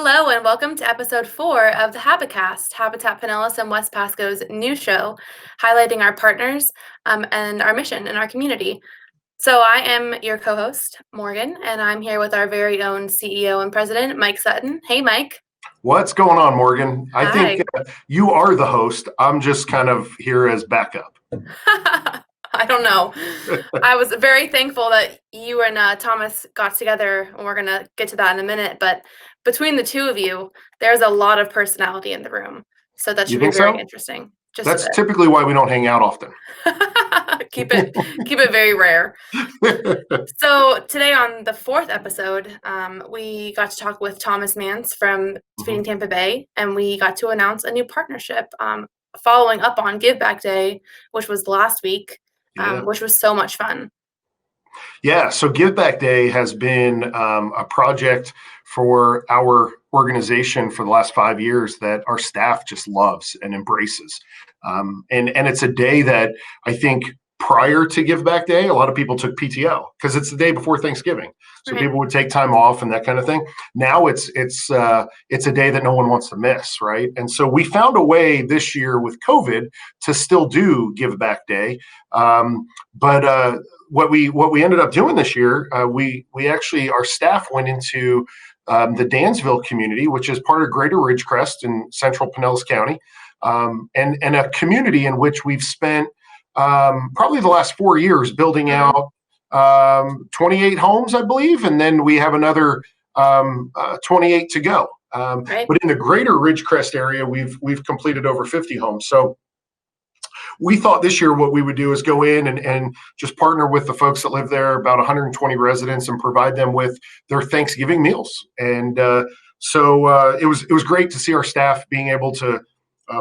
Hello and welcome to episode 4 of the Habicast, Habitat Pinellas and West Pasco's new show, highlighting our partners and our mission in our community. So I am your co-host, Morgan, and I'm here with our very own CEO and president, Mike Sutton. Hey, Mike. What's going on, Morgan? I Hi. think you are the host. I'm just kind of here as backup. I don't know. I was very thankful that you and Thomas got together, and we're going to get to that in a minute. But between the two of you, there's a lot of personality in the room. So that You should be think very so? interesting. Just That's a typically why we don't hang out often. bit. Keep it very rare. So today on the 4th episode, we got to talk with Thomas Mantz from Feeding Tampa Bay, and we got to announce a new partnership following up on Give Back Day, which was last week. Which was so much fun. Yeah, so Give Back Day has been a project for our organization for the last 5 years that our staff just loves and embraces. And it's a day that I think prior to Give Back Day, a lot of people took PTO because it's the day before Thanksgiving. So Right. people would take time off and that kind of thing. Now it's a day that no one wants to miss, right? And so we found a way this year with COVID to still do Give Back Day. But what we ended up doing this year, we actually, our staff went into the Dansville community, which is part of Greater Ridgecrest in central Pinellas County, and a community in which we've spent probably the last 4 years building out 28 homes, I believe, and then we have another 28 to go. Right. But in the Greater Ridgecrest area, we've completed over 50 homes. So we thought this year what we would do is go in and just partner with the folks that live there, about 120 residents, and provide them with their Thanksgiving meals. And so it was great to see our staff being able to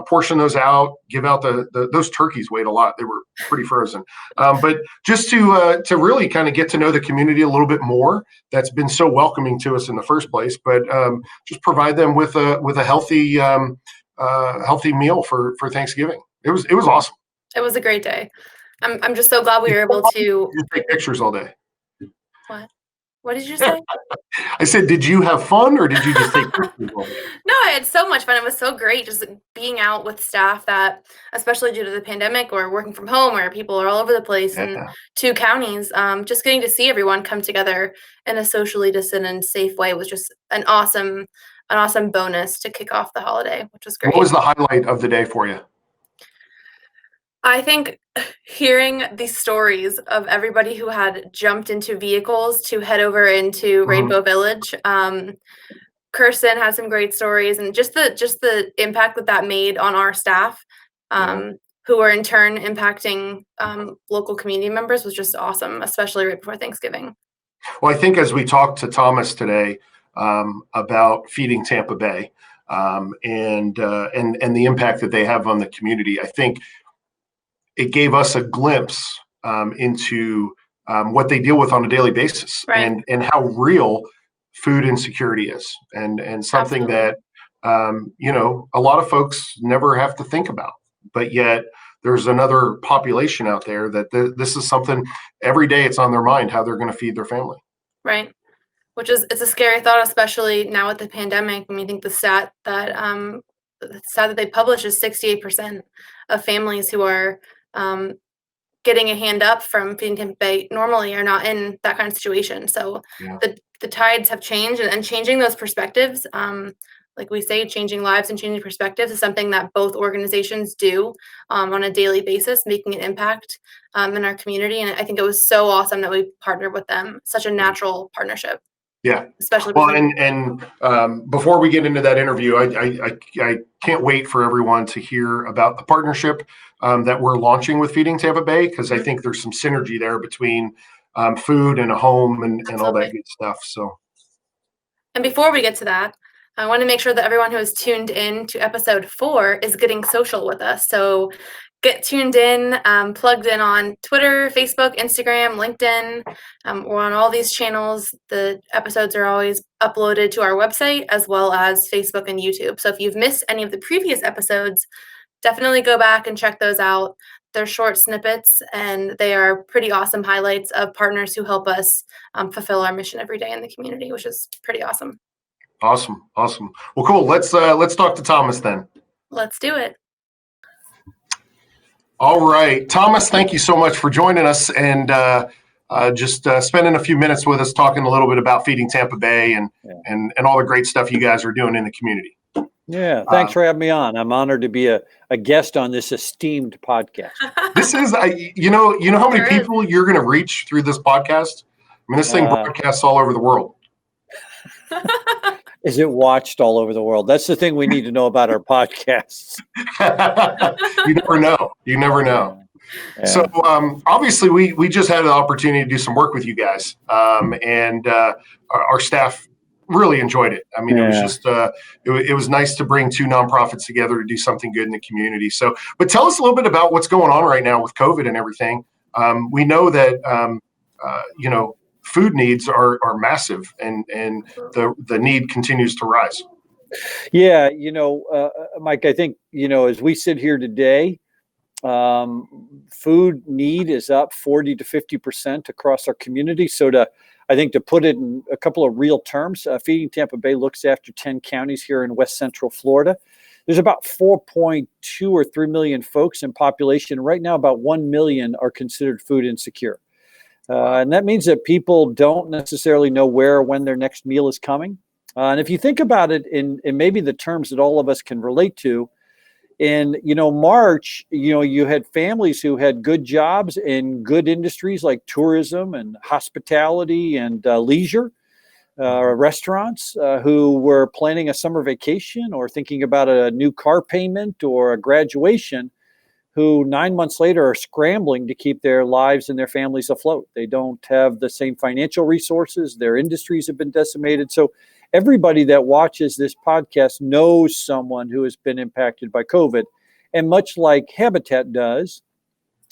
portion those out, give out those turkeys weighed a lot. They were pretty frozen. But just to really kind of get to know the community a little bit more, that's been so welcoming to us in the first place, but just provide them with a healthy meal for Thanksgiving. It was awesome. It was a great day. I'm just so glad we were able to. You take pictures all day. What did you say? I said, did you have fun or did you just take pictures all day? No, I had so much fun. It was so great just being out with staff that, especially due to the pandemic or working from home where people are all over the place in 2 counties, just getting to see everyone come together in a socially distant and safe way was just an awesome bonus to kick off the holiday, which was great. What was the highlight of the day for you? I think hearing these stories of everybody who had jumped into vehicles to head over into Rainbow Village. Kirsten had some great stories, and just the impact that made on our staff, who were in turn impacting local community members, was just awesome, especially right before Thanksgiving. Well, I think as we talked to Thomas today about Feeding Tampa Bay and the impact that they have on the community, I think it gave us a glimpse into what they deal with on a daily basis, right. and how real food insecurity is, and something Absolutely. that a lot of folks never have to think about, but yet there's another population out there that this is something every day it's on their mind, how they're going to feed their family. Right. It's a scary thought, especially now with the pandemic. I mean, I think the stat that they publish is 68% of families who are getting a hand up from Feeding Tampa Bay normally are not in that kind of situation. So the tides have changed, and changing those perspectives, like we say, changing lives and changing perspectives is something that both organizations do on a daily basis, making an impact in our community. And I think it was so awesome that we partnered with them. Such a natural partnership. Yeah. Especially well, and before we get into that interview, I can't wait for everyone to hear about the partnership that we're launching with Feeding Tampa Bay, because I think there's some synergy there between food and a home and all that good stuff. So, and before we get to that, I want to make sure that everyone who is tuned in to episode 4 is getting social with us. So get tuned in, plugged in on Twitter, Facebook, Instagram, LinkedIn. We're on all these channels. The episodes are always uploaded to our website as well as Facebook and YouTube. So if you've missed any of the previous episodes, definitely go back and check those out. They're short snippets, and they are pretty awesome highlights of partners who help us fulfill our mission every day in the community, which is pretty awesome. Awesome. Awesome. Well, cool. Let's talk to Thomas then. Let's do it. All right, Thomas, thank you so much for joining us and just spending a few minutes with us talking a little bit about Feeding Tampa Bay and all the great stuff you guys are doing in the community. Yeah, thanks for having me on. I'm honored to be a guest on this esteemed podcast. This is, you know how many people you're going to reach through this podcast? I mean, this thing broadcasts all over the world. Is it watched all over the world? That's the thing we need to know about our podcasts. You never know. You never know. Yeah. So obviously, we just had an opportunity to do some work with you guys, and our staff really enjoyed it. I mean, it was just it was nice to bring two nonprofits together to do something good in the community. So, but tell us a little bit about what's going on right now with COVID and everything. We know that food needs are massive, and the need continues to rise. Yeah, Mike, I think as we sit here today, food need is up 40 to 50% across our community. So to put it in a couple of real terms, Feeding Tampa Bay looks after 10 counties here in West Central Florida. There's about 4.2 or 3 million folks in population. Right now, about 1 million are considered food insecure. And that means that people don't necessarily know where or when their next meal is coming. And if you think about it in maybe the terms that all of us can relate to, in March, you had families who had good jobs in good industries like tourism and hospitality and leisure, restaurants, who were planning a summer vacation or thinking about a new car payment or a graduation, who 9 months later are scrambling to keep their lives and their families afloat. They don't have the same financial resources. Their industries have been decimated. So everybody that watches this podcast knows someone who has been impacted by COVID. And much like Habitat does,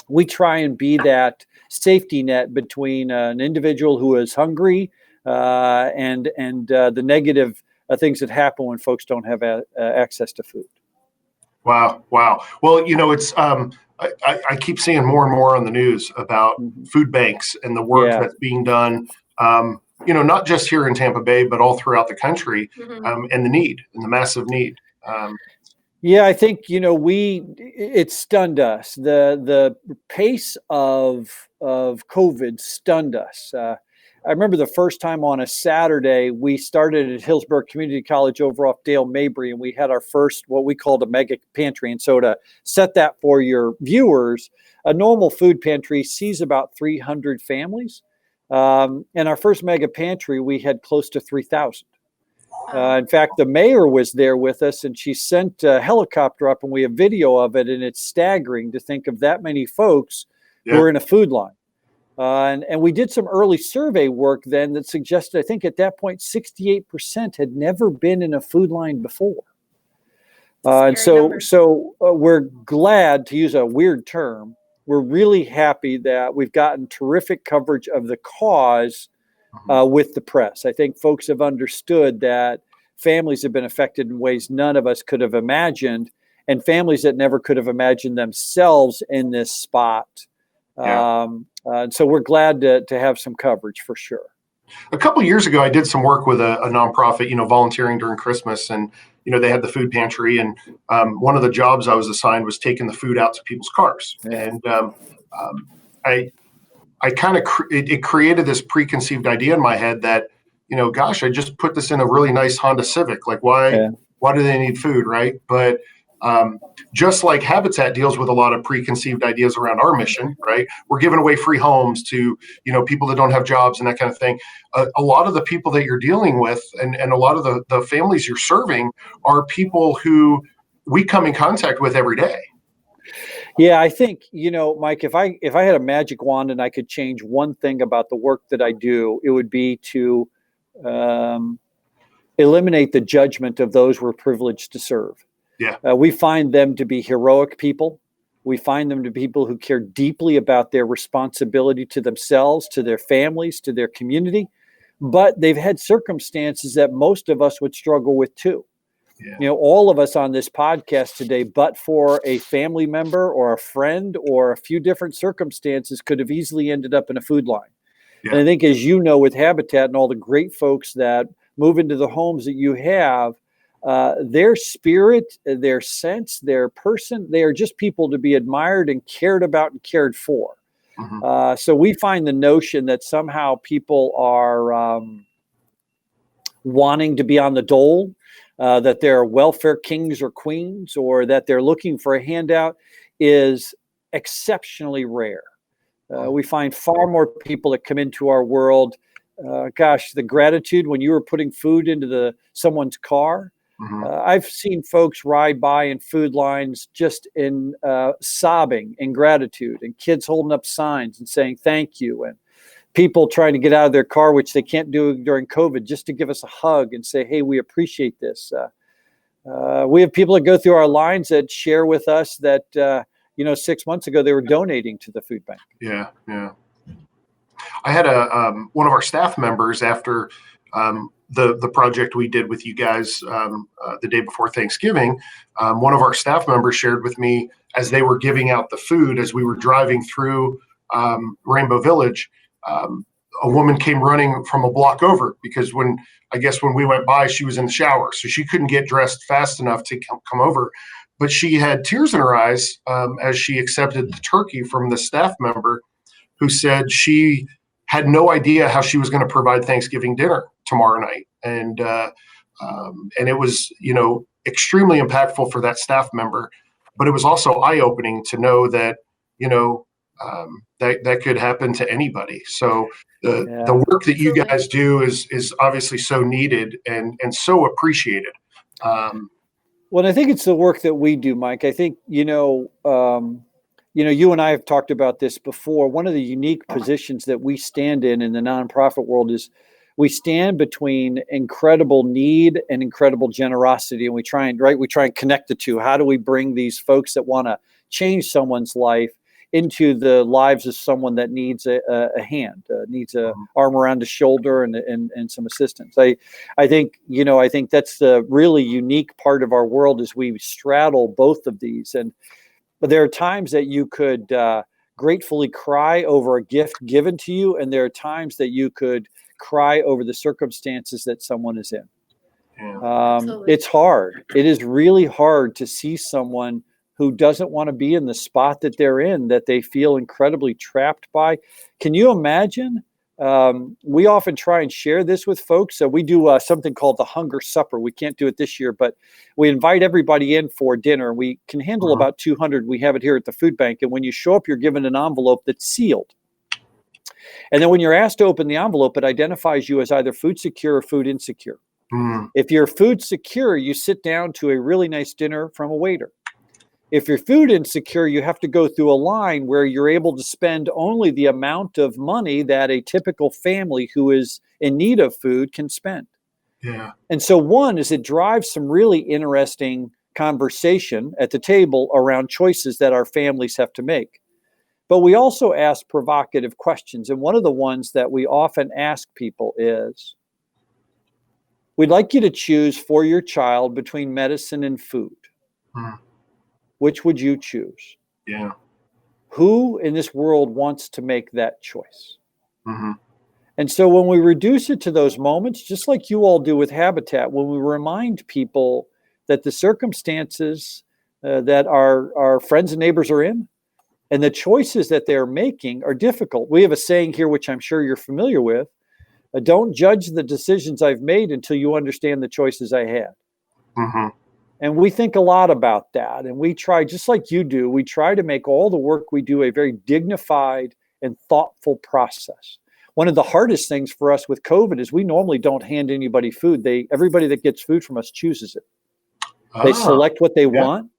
we try and be that safety net between an individual who is hungry and the negative things that happen when folks don't have access to food. Wow. Well, it's I keep seeing more and more on the news about food banks and the work that's being done, not just here in Tampa Bay, but all throughout the country, and the massive need. Yeah, I think, it stunned us. The pace of COVID stunned us. I remember the first time on a Saturday, we started at Hillsborough Community College over off Dale Mabry, and we had our first, what we called a mega pantry. And so to set that for your viewers, a normal food pantry sees about 300 families. And our first mega pantry, we had close to 3,000. In fact, the mayor was there with us, and she sent a helicopter up, and we have video of it, and it's staggering to think of that many folks who are in a food line. And we did some early survey work then that suggested, I think at that point, 68% had never been in a food line before. And so we're glad, to use a weird term, we're really happy that we've gotten terrific coverage of the cause with the press. I think folks have understood that families have been affected in ways none of us could have imagined, and families that never could have imagined themselves in this spot. And so we're glad to have some coverage for sure. A couple of years ago, I did some work with a nonprofit, volunteering during Christmas, and they had the food pantry, and one of the jobs I was assigned was taking the food out to people's cars, and I kind of it created this preconceived idea in my head that gosh, I just put this in a really nice Honda Civic, like why do they need food, right? But just like Habitat deals with a lot of preconceived ideas around our mission, right? We're giving away free homes to, people that don't have jobs and that kind of thing. A lot of the people that you're dealing with and a lot of the families you're serving are people who we come in contact with every day. Yeah, I think, Mike, if I had a magic wand and I could change one thing about the work that I do, it would be to eliminate the judgment of those we're privileged to serve. Yeah. We find them to be heroic people. We find them to be people who care deeply about their responsibility to themselves, to their families, to their community. But they've had circumstances that most of us would struggle with too. Yeah. All of us on this podcast today, but for a family member or a friend or a few different circumstances, could have easily ended up in a food line. Yeah. And I think, as with Habitat and all the great folks that move into the homes that you have, their spirit, their sense, their person, they are just people to be admired and cared about and cared for. So we find the notion that somehow people are wanting to be on the dole, that they're welfare kings or queens, or that they're looking for a handout is exceptionally rare. We find far more people that come into our world. The gratitude when you were putting food into someone's car. I've seen folks ride by in food lines just in sobbing in gratitude, and kids holding up signs and saying thank you, and people trying to get out of their car, which they can't do during COVID, just to give us a hug and say, hey, we appreciate this. We have people that go through our lines that share with us that, 6 months ago, they were donating to the food bank. Yeah. I had one of our staff members after the project we did with you guys the day before Thanksgiving. One of our staff members shared with me as they were giving out the food, as we were driving through Rainbow Village, a woman came running from a block over because when we went by, she was in the shower. So she couldn't get dressed fast enough to come over. But she had tears in her eyes as she accepted the turkey from the staff member who said she had no idea how she was going to provide Thanksgiving dinner tomorrow night. And it was, extremely impactful for that staff member. But it was also eye-opening to know that, that could happen to anybody. So the work that you guys do is obviously so needed and so appreciated. Well, I think it's the work that we do, Mike. I think, you and I have talked about this before. One of the unique positions that we stand in the nonprofit world is we stand between incredible need and incredible generosity. And we try and connect the two. How do we bring these folks that want to change someone's life into the lives of someone that needs a hand, needs a arm around the shoulder and some assistance. I think that's the really unique part of our world is we straddle both of these. But there are times that you could gratefully cry over a gift given to you, and there are times that you could cry over the circumstances that someone is in. It's hard. It is really hard to see someone who doesn't want to be in the spot that they're in, that they feel incredibly trapped by. Can you imagine? We often try and share this with folks. So we do something called the Hunger Supper. We can't do it this year, but we invite everybody in for dinner. We can handle about 200. We have it here at the food bank. And when you show up, you're given an envelope that's sealed. And then when you're asked to open the envelope, it identifies you as either food secure or food insecure. If you're food secure, you sit down to a really nice dinner from a waiter. If you're food insecure, you have to go through a line where you're able to spend only the amount of money that a typical family who is in need of food can spend. And so one is it drives some really interesting conversation at the table around choices that our families have to make. But we also ask provocative questions. And one of the ones that we often ask people is, we'd like you to choose for your child between medicine and food. Which would you choose? Who in this world wants to make that choice? And so when we reduce it to those moments, just like you all do with Habitat, when we remind people that the circumstances that our friends and neighbors are in and the choices that they're making are difficult. We have a saying here, which I'm sure you're familiar with, don't judge the decisions I've made until you understand the choices I had. And we think a lot about that. And we try, just like you do, we try to make all the work we do a very dignified and thoughtful process. One of the hardest things for us with COVID is we normally don't hand anybody food. Everybody that gets food from us chooses it. They select what they want.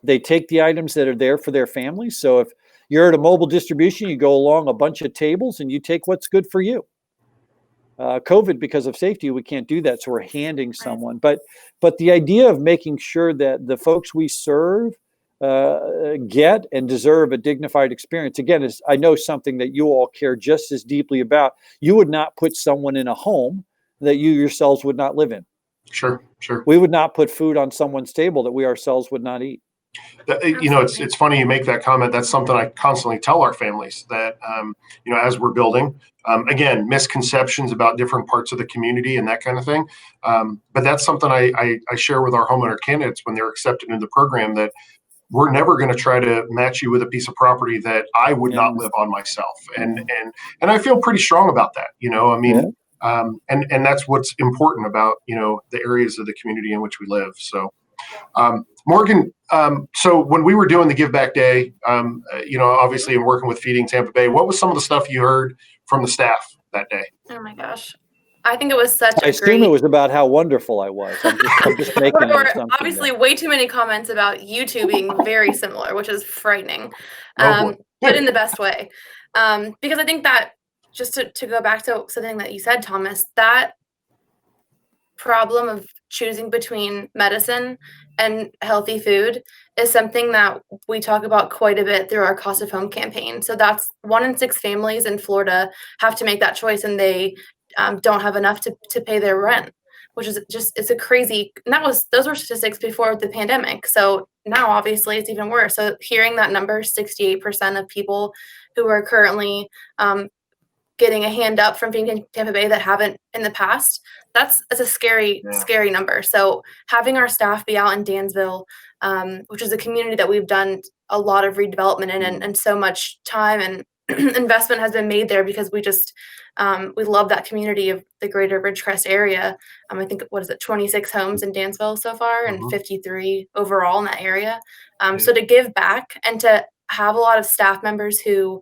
They take the items that are there for their families. So if you're at a mobile distribution, you go along a bunch of tables and you take what's good for you. COVID, because of safety, we can't do that. So we're handing someone. But the idea of making sure that the folks we serve get and deserve a dignified experience, again, is I know something that you all care just as deeply about. You would not put someone in a home that you yourselves would not live in. Sure. We would not put food on someone's table that we ourselves would not eat. It's funny you make that comment. That's something I constantly tell our families that, as we're building, again, misconceptions about different parts of the community and that kind of thing. But that's something I share with our homeowner candidates when they're accepted into the program, that we're never going to try to match you with a piece of property that I would not live on myself. And I feel pretty strong about that. And that's what's important about, the areas of the community in which we live. So, Morgan, so when we were doing the Give Back Day, obviously in working with Feeding Tampa Bay, what was some of the stuff you heard from the staff that day? Oh my gosh. I think it was such I assume it was about how wonderful I was. I'm just making an assumption obviously there. way too many comments about you two being very similar, which is frightening, but in the best way. Because I think that, just to go back to something that you said, Thomas, that problem of choosing between medicine and healthy food is something that we talk about quite a bit through our Cost of Home campaign. So that's 1 in 6 families in Florida have to make that choice, and they don't have enough to pay their rent, which is it's a crazy, and those were statistics before the pandemic. So now obviously it's even worse. So hearing that number, 68% of people who are currently getting a hand up from Feeding Tampa Bay that haven't in the past, that's a scary number. So having our staff be out in Dansville, which is a community that we've done a lot of redevelopment in, and so much time and investment has been made there, because we just we love that community of the greater Ridgecrest area. I think, 26 homes in Dansville so far, and 53 overall in that area. So to give back and to have a lot of staff members who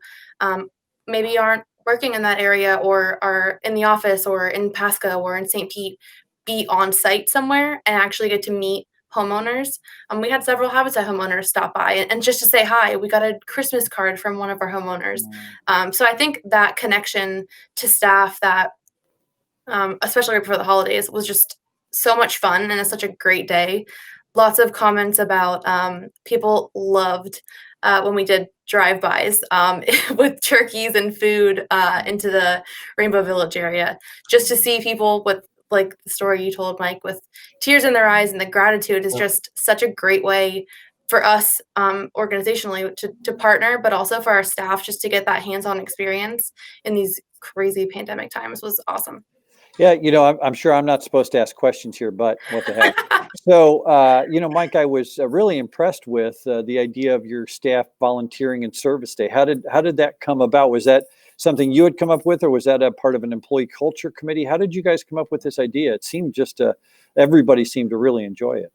maybe aren't working in that area, or are in the office or in Pasco or in St. Pete, be on site somewhere and actually get to meet homeowners. We had several Habitat homeowners stop by and just to say hi. We got a Christmas card from one of our homeowners. So I think that connection to staff, that especially right before the holidays, was just so much fun, and it's such a great day. Lots of comments about people loved when we did drive-bys with turkeys and food into the Rainbow Village area, just to see people with, like the story you told, Mike, with tears in their eyes, and the gratitude is just such a great way for us organizationally to partner, but also for our staff just to get that hands-on experience in these crazy pandemic times was awesome. Yeah, I'm sure I'm not supposed to ask questions here, but what the heck. So, Mike, I was really impressed with the idea of your staff volunteering in Service Day. How did that come about? Was that something you had come up with, or was that a part of an employee culture committee? How did you guys come up with this idea? It seemed everybody seemed to really enjoy it.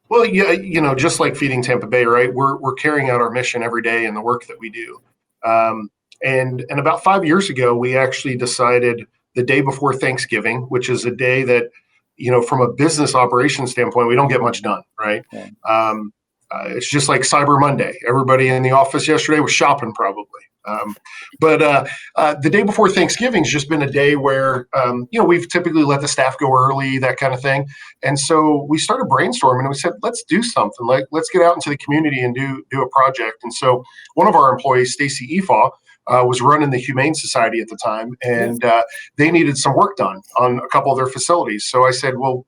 Well, yeah, just like Feeding Tampa Bay, right? We're carrying out our mission every day in the work that we do. And about 5 years ago, we actually decided the day before Thanksgiving, which is a day that, from a business operations standpoint, we don't get much done, right? Yeah. It's just like Cyber Monday. Everybody in the office yesterday was shopping probably. But the day before Thanksgiving has just been a day where, we've typically let the staff go early, that kind of thing. And so we started brainstorming, and we said, let's do something. Let's get out into the community and do a project. And so one of our employees, Stacy Efaw, was running the Humane Society at the time, and they needed some work done on a couple of their facilities. So I said, well,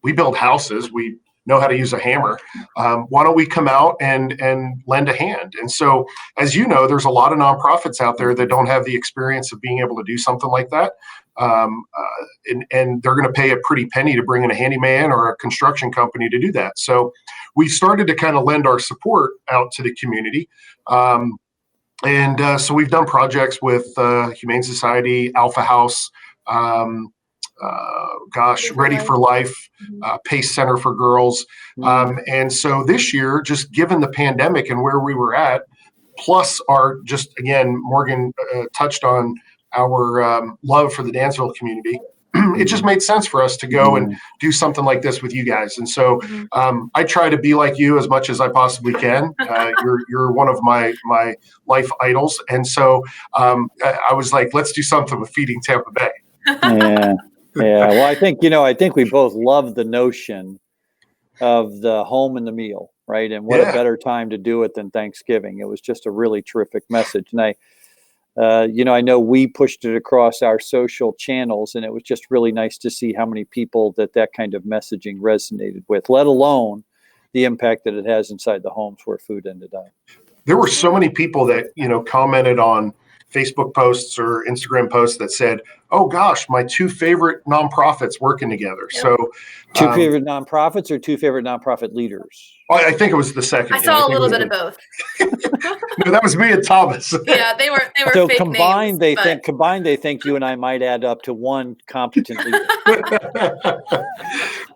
we build houses. We know how to use a hammer. Why don't we come out and lend a hand? And so, as you know, there's a lot of nonprofits out there that don't have the experience of being able to do something like that. And they're going to pay a pretty penny to bring in a handyman or a construction company to do that. So we started to kind of lend our support out to the community. And so we've done projects with Humane Society, Alpha House, Ready for Life, Pace Center for Girls. And so this year, just given the pandemic and where we were at, plus Morgan touched on our love for the Dansville community. It just made sense for us to go and do something like this with you guys. And so I try to be like you as much as I possibly can. You're one of my life idols. And so I was like, let's do something with Feeding Tampa Bay. Yeah. Well, I think we both love the notion of the home and the meal, right? And what a better time to do it than Thanksgiving. It was just a really terrific message. And I know we pushed it across our social channels, and it was just really nice to see how many people that kind of messaging resonated with, let alone the impact that it has inside the homes where food ended up. There were so many people that, commented on Facebook posts or Instagram posts that said, "Oh gosh, my two favorite nonprofits working together." Yep. So, Two favorite nonprofits or two favorite nonprofit leaders? I think it was the second. I saw a little bit of both. No, that was me and Thomas. Yeah, they were So fake combined, names, they think you and I might add up to one competent leader.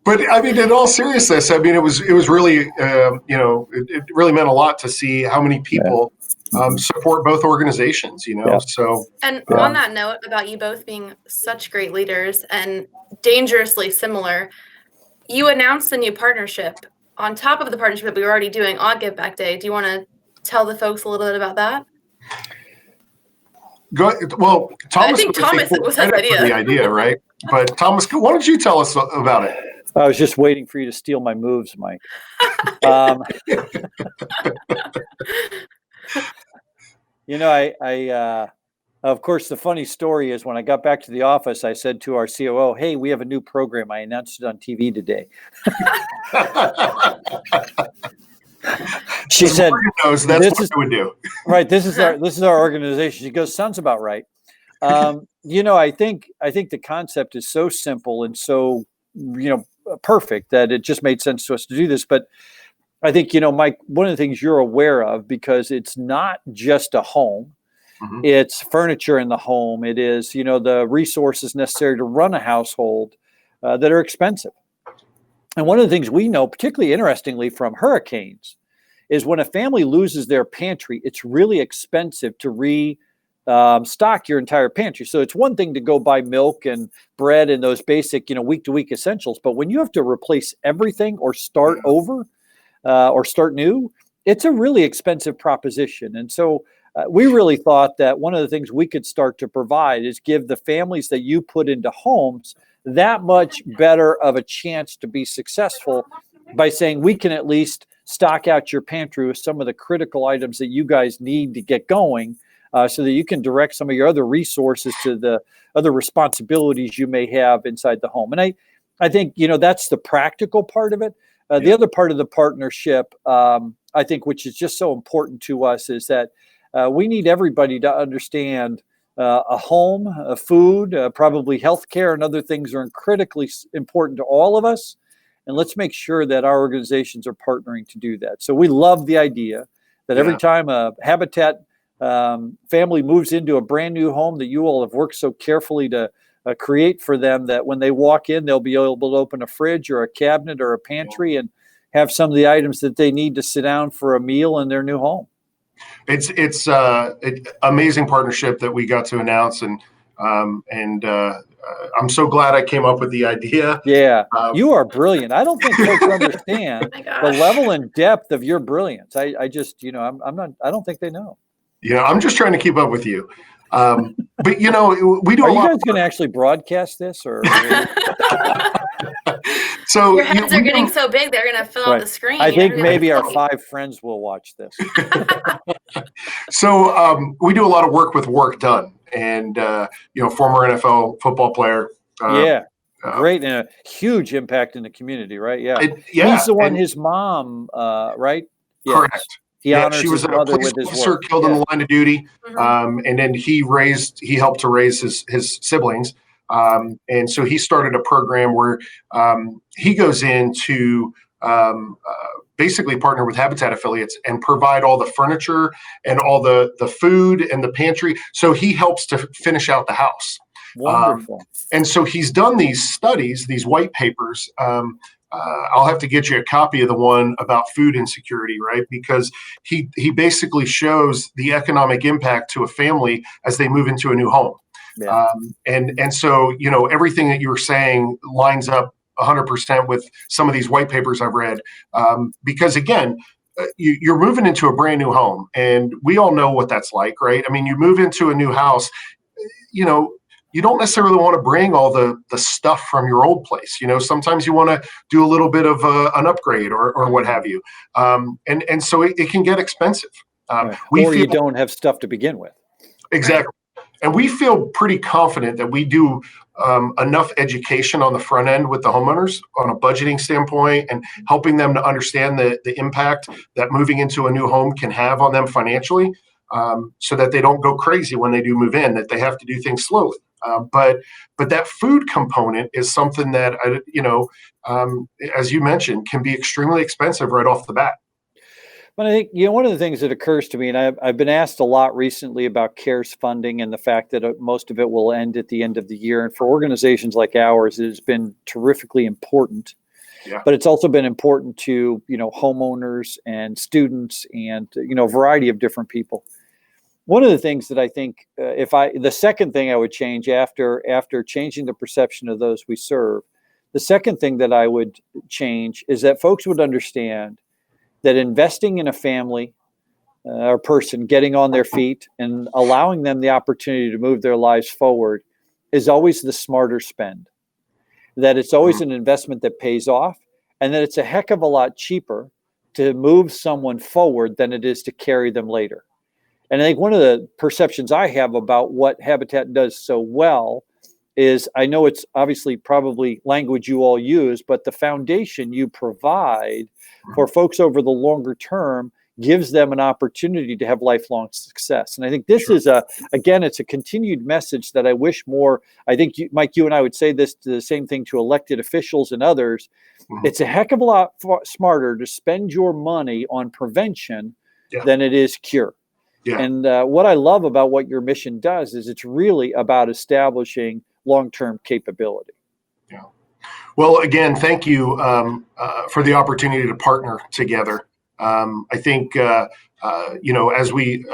But I mean, in all seriousness, I mean, it was really, it really meant a lot to see how many people support both organizations. Yeah. So. And on that note about you both being such great leaders and dangerously similar, you announced a new partnership on top of the partnership that we were already doing on Give Back Day. Do you want to tell the folks a little bit about that? Well, Thomas, I think Thomas was his idea. The idea, right? But Thomas, why don't you tell us about it? I was just waiting for you to steal my moves, Mike. Of course, the funny story is when I got back to the office, I said to our COO, "Hey, we have a new program. I announced it on TV today." She said, "That's what I would do." Right. This is our organization. She goes, "Sounds about right." I think the concept is so simple and so perfect that it just made sense to us to do this. But I think Mike, one of the things you're aware of, because it's not just a home. Mm-hmm. It's furniture in the home. It is, the resources necessary to run a household that are expensive. And one of the things we know, particularly interestingly from hurricanes, is when a family loses their pantry, it's really expensive to restock your entire pantry. So it's one thing to go buy milk and bread and those basic, week-to-week essentials. But when you have to replace everything or start over or start new, it's a really expensive proposition. And so we really thought that one of the things we could start to provide is give the families that you put into homes that much better of a chance to be successful by saying we can at least stock out your pantry with some of the critical items that you guys need to get going so that you can direct some of your other resources to the other responsibilities you may have inside the home. And I think, that's the practical part of it. The other part of the partnership, I think, which is just so important to us, is that we need everybody to understand a home, food, probably healthcare, and other things are critically important to all of us. And let's make sure that our organizations are partnering to do that. So we love the idea that every time a Habitat family moves into a brand new home that you all have worked so carefully to create for them, that when they walk in, they'll be able to open a fridge or a cabinet or a pantry and have some of the items that they need to sit down for a meal in their new home. It's an amazing partnership that we got to announce, and I'm so glad I came up with the idea. Yeah, you are brilliant. I don't think folks understand the level and depth of your brilliance. I just, I don't think they know. I'm just trying to keep up with you. But we do. Are you guys going to actually broadcast this, or? So your heads are getting so big they're going to fill out the screen. I think maybe our 5 friends will watch this. So we do a lot of work with Work Done, and former NFL football player. Great, and a huge impact in the community, right? Yeah. He's the one. His mom, right? Yes. Correct. She was a police officer killed in the line of duty, and then he helped to raise his siblings. And so he started a program where he goes in to basically partner with Habitat affiliates and provide all the furniture and all the food and the pantry. So he helps to finish out the house. Wonderful. And so he's done these studies, these white papers. I'll have to get you a copy of the one about food insecurity, right? Because he basically shows the economic impact to a family as they move into a new home. Yeah. And so, everything that you were saying lines up 100% with some of these white papers I've read. Because again, you're moving into a brand new home, and we all know what that's like, right? I mean, you move into a new house, you don't necessarily want to bring all the stuff from your old place. Sometimes you want to do a little bit of an upgrade or what have you. And so it can get expensive. You don't have stuff to begin with. Exactly. And we feel pretty confident that we do enough education on the front end with the homeowners on a budgeting standpoint and helping them to understand the impact that moving into a new home can have on them financially, so that they don't go crazy when they do move in, that they have to do things slowly. But that food component is something that, as you mentioned, can be extremely expensive right off the bat. But I think, one of the things that occurs to me, and I've been asked a lot recently about CARES funding and the fact that most of it will end at the end of the year. And for organizations like ours, it has been terrifically important. Yeah. But it's also been important to, homeowners and students and, a variety of different people. One of the things that I think, the second thing I would change after changing the perception of those we serve, the second thing that I would change is that folks would understand that investing in a family or person, getting on their feet and allowing them the opportunity to move their lives forward is always the smarter spend. That it's always an investment that pays off, and that it's a heck of a lot cheaper to move someone forward than it is to carry them later. And I think one of the perceptions I have about what Habitat does so well is, I know it's obviously probably language you all use, but the foundation you provide for folks over the longer term gives them an opportunity to have lifelong success. And I think this is it's a continued message that I wish more, I think Mike, you and I would say the same thing to elected officials and others. It's a heck of a lot smarter to spend your money on prevention than it is cure. Yeah. And what I love about what your mission does is it's really about establishing long-term capability. Yeah. Well, again, thank you for the opportunity to partner together. I think, as we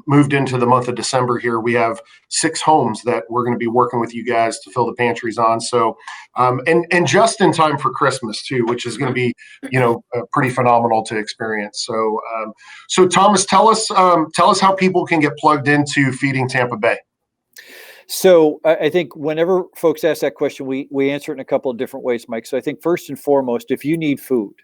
moved into the month of December here, we have 6 homes that we're going to be working with you guys to fill the pantries on. So, and just in time for Christmas too, which is going to be, pretty phenomenal to experience. So Thomas, tell us how people can get plugged into Feeding Tampa Bay. So I think whenever folks ask that question, we answer it in a couple of different ways, Mike. So I think first and foremost, if you need food,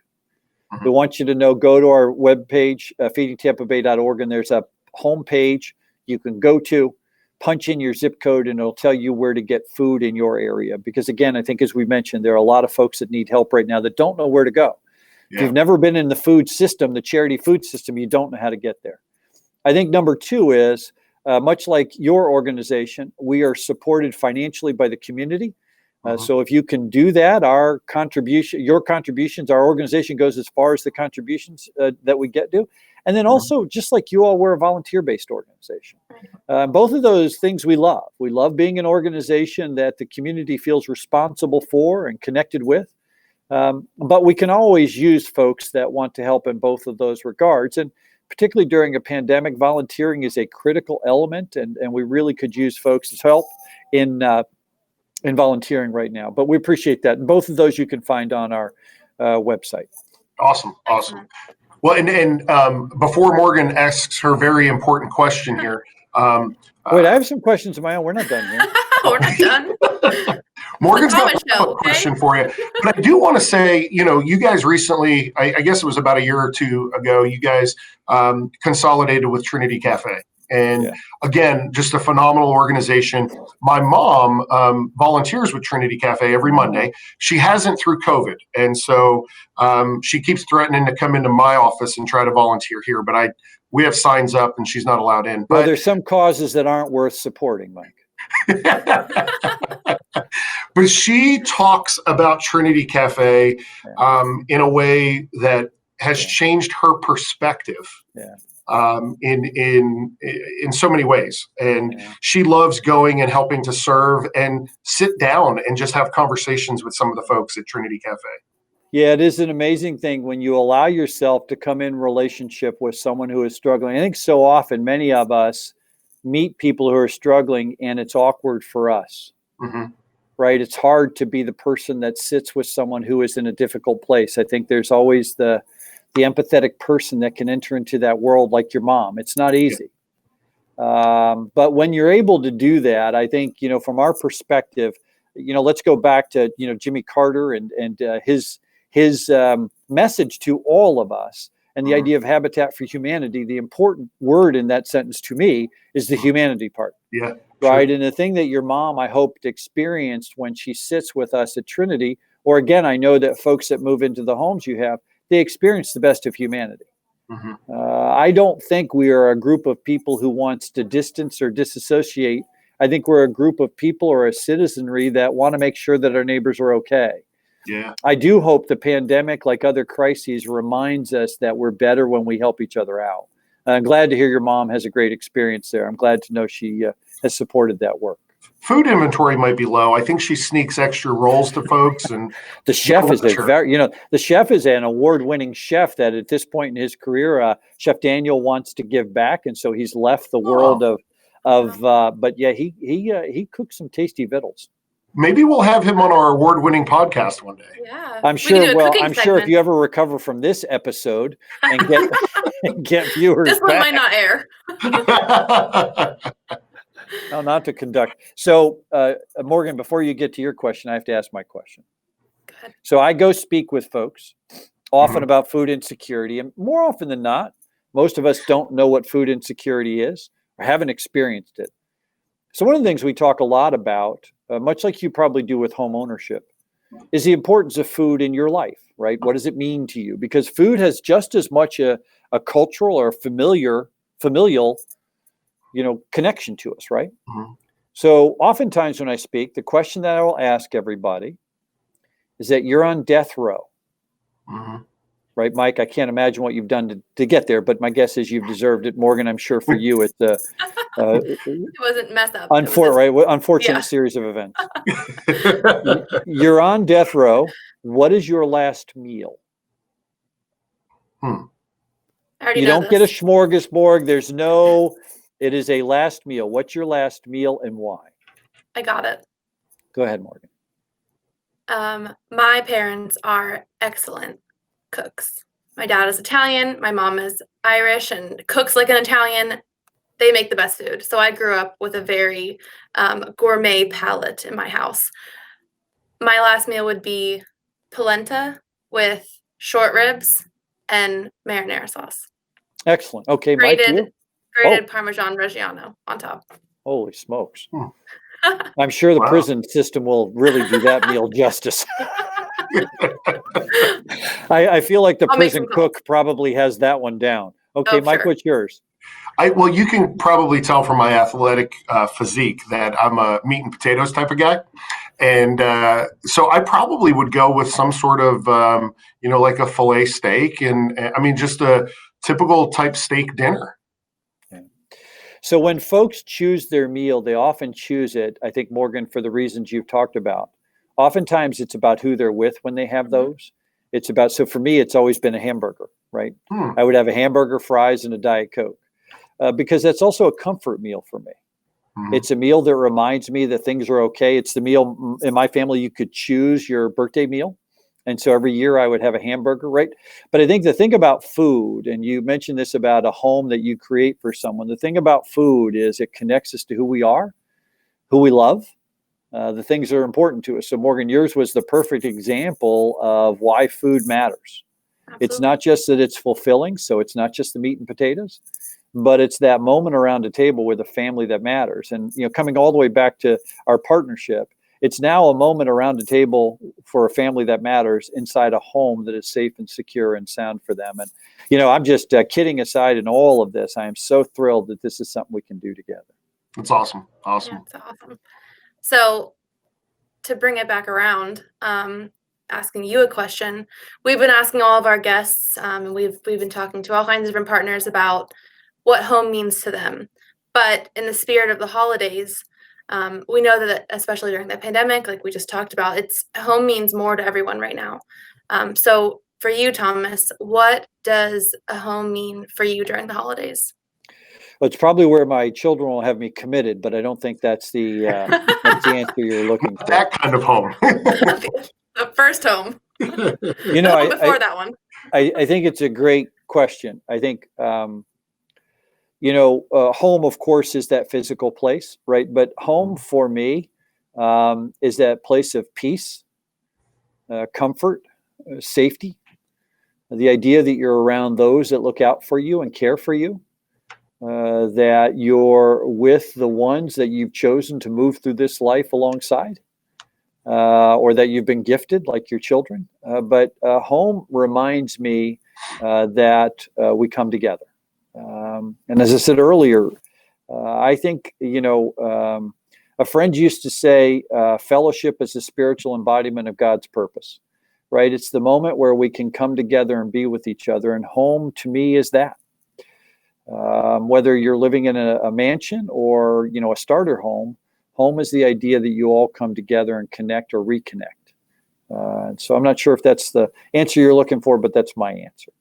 we want you to know, go to our webpage, feedingtampabay.org, and there's a home page you can go to, punch in your zip code, and it'll tell you where to get food in your area. Because again, I think as we mentioned, there are a lot of folks that need help right now that don't know where to go. Yeah. If you've never been in the food system, the charity food system, you don't know how to get there. I think number 2 is, much like your organization, we are supported financially by the community. So if you can do that, your contributions, our organization goes as far as the contributions that we get to. And then also, just like you all, we're a volunteer-based organization. Both of those things we love. We love being an organization that the community feels responsible for and connected with. But we can always use folks that want to help in both of those regards. And particularly during a pandemic, volunteering is a critical element, and we really could use folks' help in volunteering right now. But we appreciate that. And both of those you can find on our website. Awesome. Well, and before Morgan asks her very important question here. Wait, I have some questions of my own. We're not done here. We're not done. Morgan's got a question for you. But I do want to say, you guys recently, I guess it was about a year or 2 ago, you guys consolidated with Trinity Cafe. And again, just a phenomenal organization. My mom volunteers with Trinity Cafe every Monday. She hasn't through COVID. And so she keeps threatening to come into my office and try to volunteer here. But we have signs up and she's not allowed in. Well, there's some causes that aren't worth supporting, Mike. But she talks about Trinity Cafe in a way that has changed her perspective. In so many ways. And she loves going and helping to serve and sit down and just have conversations with some of the folks at Trinity Cafe. Yeah, it is an amazing thing when you allow yourself to come in relationship with someone who is struggling. I think so often many of us meet people who are struggling and it's awkward for us. Right? It's hard to be the person that sits with someone who is in a difficult place. I think there's always the empathetic person that can enter into that world, like your mom. It's not easy. But when you're able to do that, I think, from our perspective, let's go back to, Jimmy Carter and his message to all of us and the idea of Habitat for Humanity. The important word in that sentence to me is the humanity part. right? And the thing that your mom, I hoped, experienced when she sits with us at Trinity, or again, I know that folks that move into the homes you have, they experience the best of humanity. Mm-hmm. I don't think we are a group of people who wants to distance or disassociate. I think we're a group of people or a citizenry that want to make sure that our neighbors are okay. Yeah. I do hope the pandemic, like other crises, reminds us that we're better when we help each other out. I'm glad to hear your mom has a great experience there. I'm glad to know she has supported that work. Food inventory might be low. I think she sneaks extra rolls to folks, and the chef is sure. The chef is an award-winning chef that at this point in his career, Chef Daniel wants to give back, and so he's left the world but yeah, he cooks some tasty victuals. Maybe we'll have him on our award-winning podcast one day. Yeah, I'm sure. Well, I'm sure if you ever recover from this episode and get viewers, this one might not air. No, not to conduct. So, Morgan, before you get to your question, I have to ask my question. Go ahead. So I go speak with folks often about food insecurity, and more often than not, most of us don't know what food insecurity is or haven't experienced it. So one of the things we talk a lot about, much like you probably do with home ownership, is the importance of food in your life, right? What does it mean to you? Because food has just as much a cultural or familial connection to us, right? Mm-hmm. So oftentimes when I speak, the question that I will ask everybody is that you're on death row, right, Mike? I can't imagine what you've done to get there, but my guess is you've deserved it. Morgan, I'm sure for you, it wasn't messed up. Unfortunate series of events. You're on death row. What is your last meal? You don't get a smorgasbord. It is a last meal. What's your last meal and why? I got it. Go ahead, Morgan. My parents are excellent cooks. My dad is Italian. My mom is Irish and cooks like an Italian. They make the best food. So I grew up with a very gourmet palate in my house. My last meal would be polenta with short ribs and marinara sauce. Excellent. Okay, Mike, grated Parmesan Reggiano on top. Holy smokes. I'm sure the prison system will really do that meal justice. I feel like the prison cook probably has that one down. Okay, Mike, what's yours? Well, you can probably tell from my athletic physique that I'm a meat and potatoes type of guy. And so I probably would go with some sort of, like a filet steak. And I mean, just a typical type steak dinner. So when folks choose their meal, they often choose it, I think, Morgan, for the reasons you've talked about. Oftentimes it's about who they're with when they have those. So for me, it's always been a hamburger, right? I would have a hamburger, fries, and a Diet Coke because that's also a comfort meal for me. It's a meal that reminds me that things are okay. It's the meal in my family, you could choose your birthday meal. And so every year I would have a hamburger, right? But I think the thing about food, and you mentioned this about a home that you create for someone, the thing about food is it connects us to who we are, who we love, the things that are important to us. So Morgan, yours was the perfect example of why food matters. Absolutely. It's not just that it's fulfilling, so it's not just the meat and potatoes, but it's that moment around a table with a family that matters. And coming all the way back to our partnership, it's now a moment around a table for a family that matters inside a home that is safe and secure and sound for them. And, I'm just kidding aside in all of this. I am so thrilled that this is something we can do together. That's awesome. Awesome. Yeah, it's awesome. So to bring it back around, asking you a question, we've been asking all of our guests, and we've been talking to all kinds of different partners about what home means to them. But in the spirit of the holidays, we know that especially during the pandemic, like we just talked about, home means more to everyone right now. So for you, Thomas, what does a home mean for you during the holidays? Well, it's probably where my children will have me committed, but I don't think that's the answer you're looking for. That kind of home. The first home. Before that one. I think it's a great question. I think home, of course, is that physical place, right? But home for me is that place of peace, comfort, safety, the idea that you're around those that look out for you and care for you. that you're with the ones that you've chosen to move through this life alongside, or that you've been gifted, like your children. But home reminds me that we come together. And as I said earlier, I think, a friend used to say, fellowship is the spiritual embodiment of God's purpose, right? It's the moment where we can come together and be with each other. And home to me is that. Whether you're living in a mansion or, a starter home, home is the idea that you all come together and connect or reconnect. So I'm not sure if that's the answer you're looking for, but that's my answer.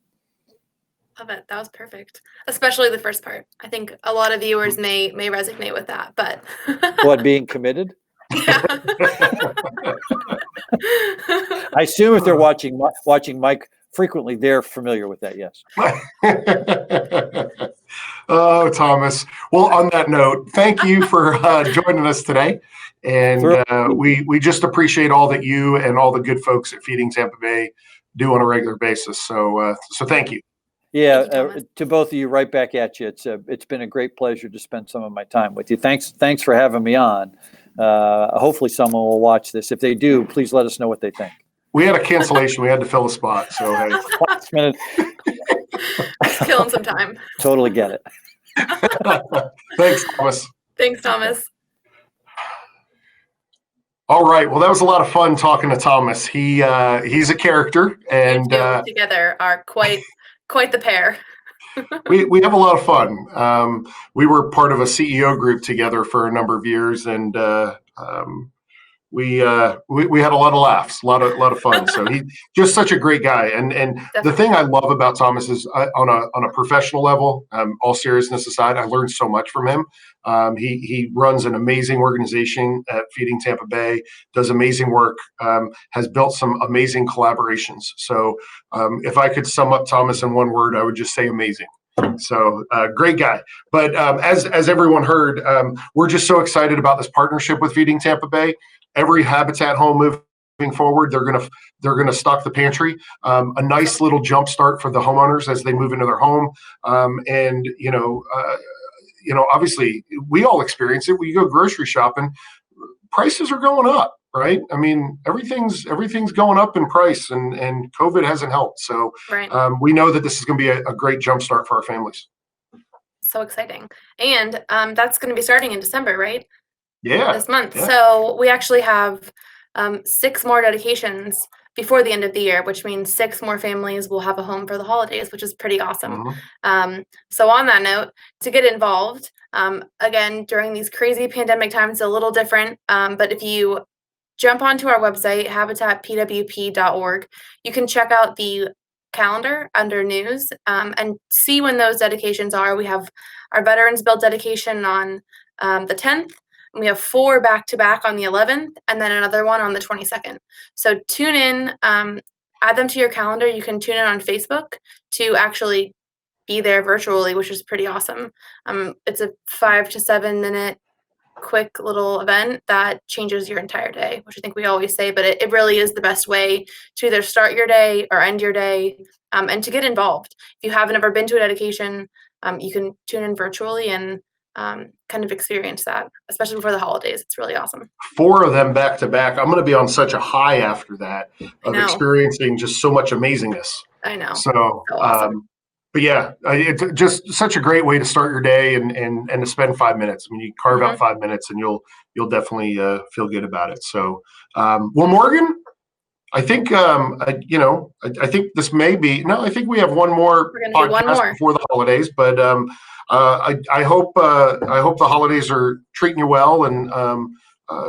Love it. That was perfect. Especially the first part. I think a lot of viewers may resonate with that, but What, being committed? yeah. I assume if they're watching Mike frequently, they're familiar with that. Yes. Oh, Thomas. Well, on that note, thank you for joining us today. And we just appreciate all that you and all the good folks at Feeding Tampa Bay do on a regular basis. So thank you. Yeah, to both of you, right back at you. It's been a great pleasure to spend some of my time with you. Thanks for having me on. Hopefully someone will watch this. If they do, please let us know what they think. We had a cancellation. We had to fill a spot. So hey. Last minute. Just killing some time. Totally get it. Thanks, Thomas. Thanks, Thomas. All right. Well, that was a lot of fun talking to Thomas. He's a character, and You two together are quite the pair. we have a lot of fun. We were part of a CEO group together for a number of years, and we had a lot of laughs, a lot of fun. So he's just such a great guy. And the thing I love about Thomas is on a professional level, all seriousness aside, I learned so much from him. He runs an amazing organization at Feeding Tampa Bay, does amazing work, has built some amazing collaborations. So if I could sum up Thomas in one word, I would just say amazing. So great guy. But as everyone heard, we're just so excited about this partnership with Feeding Tampa Bay. Every Habitat home moving forward, they're gonna stock the pantry. A nice little jump start for the homeowners as they move into their home. And obviously we all experience it. We go grocery shopping, prices are going up, right? I mean, everything's going up in price, and COVID hasn't helped. So Right. We know that this is going to be a great jump start for our families. So exciting. And that's going to be starting in December, right? Yeah. This month. Yeah. So we actually have 6 more dedications before the end of the year, which means 6 more families will have a home for the holidays, which is pretty awesome. Mhm. So on that note, to get involved, again, during these crazy pandemic times, it's a little different. But if you jump onto our website, habitatpwp.org, you can check out the calendar under news and see when those dedications are. We have our Veterans Bill dedication on the 10th. We have 4 back-to-back on the 11th, and then another one on the 22nd. So tune in, add them to your calendar. You can tune in on Facebook to actually be there virtually, which is pretty awesome. It's a 5 to 7 minute quick little event that changes your entire day, which I think we always say, but it really is the best way to either start your day or end your day, and to get involved. If you haven't ever been to a dedication, you can tune in virtually and kind of experience that, especially before the holidays. It's really awesome. 4 of them back to back. I'm going to be on such a high after that of experiencing just so much amazingness. I know. So awesome. but yeah, it's just such a great way to start your day and to spend 5 minutes. I mean, you carve out 5 minutes and you'll definitely feel good about it. So, well, Morgan, I think I think this may be I think we have one more podcast before the holidays, but I hope the holidays are treating you well and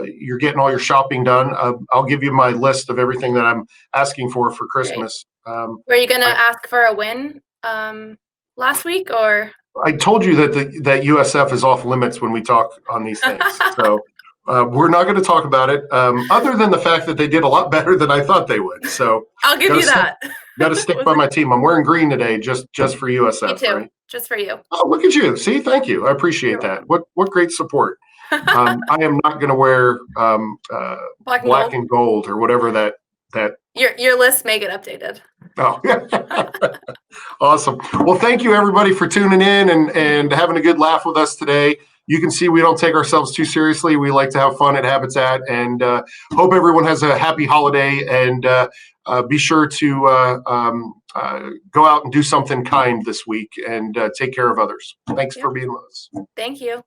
you're getting all your shopping done. I'll give you my list of everything that I'm asking for Christmas. Were you gonna ask for a win last week, or? I told you that USF is off limits when we talk on these things. So we're not going to talk about it, other than the fact that they did a lot better than I thought they would. So I'll give you that. Got to stick by my team. I'm wearing green today, just for USF. Me too. Right? Just for you. Oh, look at you! See, thank you. I appreciate that. What great support. I am not going to wear black and gold or whatever that that. Your list may get updated. Oh, awesome. Well, thank you everybody for tuning in and having a good laugh with us today. You can see we don't take ourselves too seriously. We like to have fun at Habitat, and hope everyone has a happy holiday, and be sure to go out and do something kind this week and take care of others. Thanks for being with us. Thank you.